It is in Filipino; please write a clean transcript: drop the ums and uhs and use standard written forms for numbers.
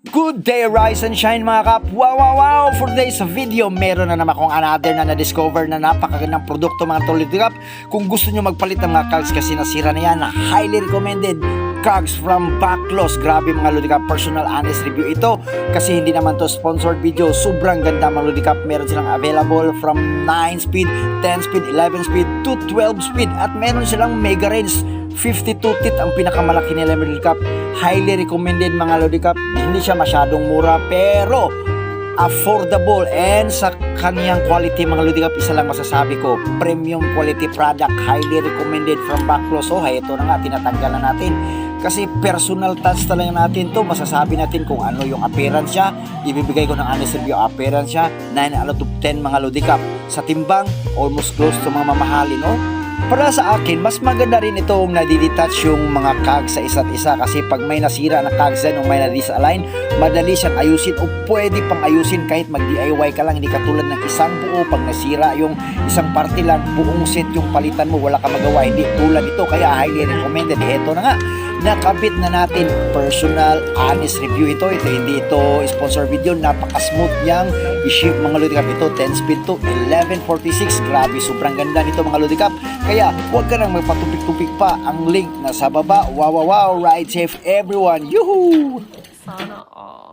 Good day, rise and shine mga kap! Wow! For today's video, meron na naman akong another na na-discover na napakagandang produkto mga tolid kap. Kung gusto nyo magpalit ng mga cogs kasi nasira na yan, highly recommended cogs from Baclos. Grabe mga ludikap, personal honest review ito kasi hindi naman to sponsored video. Sobrang ganda mga ludikap. Meron silang available from 9 speed, 10 speed, 11 speed to 12 speed at meron silang mega range 52 teeth ang pinakamalaki nila mga ludikap. Highly recommended mga ludikap. Hindi siya masyadong mura pero affordable, and sa kaniyang quality mga ludikap, isa lang masasabi ko, premium quality product, highly recommended from Baclos. So ito na nga, tinatanggal na natin kasi personal touch talaga natin to. Masasabi natin kung ano yung appearance niya. Ibibigay ko ng honest review appearance niya, 9 out of 10 mga ludikap. Sa timbang, almost close to mga mamahalin, no? Para sa akin, mas maganda rin itong nadidetach yung mga cogs sa isa't isa kasi pag may nasira na cogs yan o may na-disalign, madali siyang ayusin o pwede pang ayusin kahit mag-DIY ka lang. Hindi katulad ng isang buo, pag nasira yung isang parte lang, buong set yung palitan mo, wala ka magawa. Hindi tulad ito, kaya highly recommended. Ito na nga, nakabit na natin. Personal honest review ito. Hindi ito sponsor video. Napaka-smooth niyang i-ship mga ludikap. Ito 10 speed to 1146. Grabe, sobrang ganda nito mga ludikap. Kaya huwag ka nang magpatupik-tupik pa. Ang link nasa baba. Wow! Ride safe everyone. Yuhu! Sana all.